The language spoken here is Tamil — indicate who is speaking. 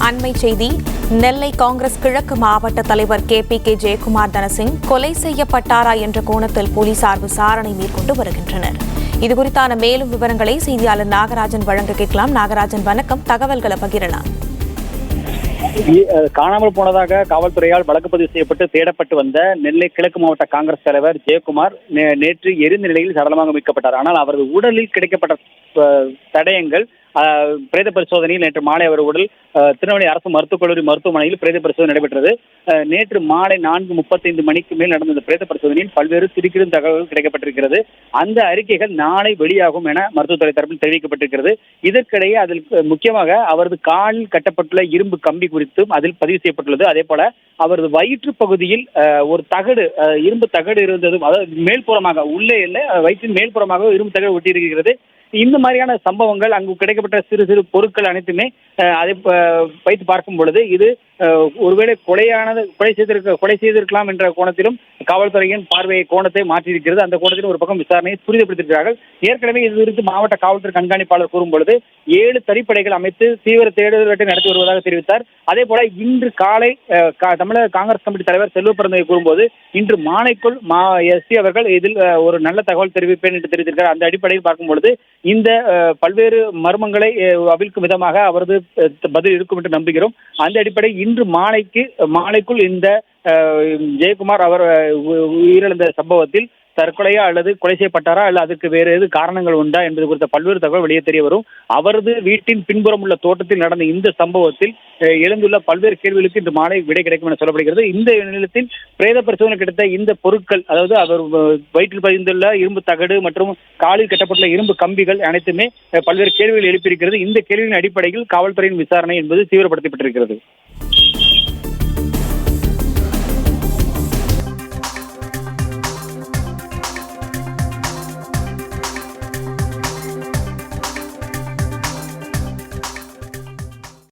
Speaker 1: அண்மை செய்தி. நெல்லை காங்கிரஸ் கிழக்கு மாவட்ட தலைவர் KPK ஜெயக்குமார் தனசிங் கொலை செய்யப்பட்டாரா என்ற கோணத்தில் போலீசார் விசாரணை மேற்கொண்டு வருகின்றனர். இதுகுறித்தான மேலும் விவரங்களை செய்தியாளர் நாகராஜன் வழங்க கேட்கலாம். நாகராஜன், வணக்கம். தகவல்களை பகிரலாம்.
Speaker 2: காணாமல் போனதாக காவல்துறையால் வழக்கு பதிவு செய்யப்பட்டு தேடப்பட்டு வந்த நெல்லை கிழக்கு மாவட்ட காங்கிரஸ் தலைவர் ஜெயக்குமார் நேற்று எரிந்த நிலையில் சடலமாக மீட்கப்பட்டார். ஆனால் அவரது உடலில் கிடைக்கப்பட்ட தடயங்கள் பிரேத பரிசோதனையில் நேற்று மாலை அவர் உடல் திருநெல்வேலி அரசு மருத்துவக் கல்லூரி மருத்துவமனையில் பிரேத பரிசோதனை நடைபெற்றது. நேற்று மாலை 4:35 மணிக்கு மேல் நடந்த இந்த பிரேத பரிசோதனையில் பல்வேறு திடுக்கிடும் தகவல்கள் கிடைக்கப்பட்டிருக்கிறது. அந்த அறிக்கைகள் நாளை வெளியாகும் என மருத்துவத்துறை தரப்பில் தெரிவிக்கப்பட்டிருக்கிறது. இதற்கிடையே அதில் முக்கியமாக அவரது காலில் கட்டப்பட்டுள்ள இரும்பு கம்பி குறித்தும் அதில் பதிவு செய்யப்பட்டுள்ளது. அதே போல அவரது வயிற்று பகுதியில் ஒரு தகடு, இரும்பு தகடு இருந்ததும், அதாவது மேல்புறமாக, உள்ளே இல்லை, வயிற்றின் மேல்புறமாக இரும்பு தகடு ஒட்டியிருக்கிறது. இந்த மாதிரியான சம்பவங்கள், அங்கு கிடைக்கப்பட்ட சிறு சிறு பொருட்கள் அனைத்துமே அதை வைத்து பார்க்கும் பொழுது இது ஒருவேளை கொலை செய்திருக்கலாம் என்ற கோணத்திலும் காவல்துறையின் கோணத்தை மாற்றியிருக்கிறது. அந்த கோணத்திலும் ஒரு பக்கம் விசாரணையை துரிதப்படுத்தியிருக்கிறார்கள். ஏற்கனவே இது குறித்து மாவட்ட காவல்துறை கண்காணிப்பாளர் கூறும் பொழுது 7 தனிப்படைகள் அமைத்து தீவிர தேடுதல் வேட்டை நடத்தி வருவதாக தெரிவித்தார். அதே போல இன்று காலை தமிழக காங்கிரஸ் கமிட்டி தலைவர் செல்வ பிறந்தகை கூறும்போது இன்று மாலைக்குள் SP அவர்கள் இதில் ஒரு நல்ல தகவல் தெரிவிப்பேன் என்று தெரிவித்திருக்கிறார். அந்த அடிப்படையில் பார்க்கும் பொழுது இந்த பல்வேறு மர்மங்களை அவிழ்க்கும் விதமாக அவரது பதில் இருக்கும் என்று நம்புகிறோம். அந்த அடிப்படையில் இன்று மாலைக்குள் இந்த ஜெயக்குமார் அவர் உயிரிழந்த சம்பவத்தில் தற்கொலையா அல்லது கொலை செய்யப்பட்டாரா அல்ல அதற்கு வேறு எது காரணங்கள் உண்டா என்பது குறித்த பல்வேறு தகவல் வெளியே தெரிய வரும். அவரது வீட்டின் பின்புறம் உள்ள தோட்டத்தில் நடந்த இந்த சம்பவத்தில் எழுந்துள்ள பல்வேறு கேள்விகளுக்கு இன்று மாலை விடை கிடைக்கும் என சொல்லப்படுகிறது. இந்த நிலையத்தில் பிரேத பரிசோதனை கிடைத்த இந்த பொருட்கள், அதாவது அவர் வயிற்றில் பதிந்துள்ள இரும்பு தகடு மற்றும் காலில் கட்டப்பட்டுள்ள இரும்பு கம்பிகள் அனைத்துமே பல்வேறு கேள்விகள் எழுப்பியிருக்கிறது. இந்த கேள்வியின் அடிப்படையில் காவல்துறையின் விசாரணை என்பது தீவிரப்படுத்தப்பட்டிருக்கிறது.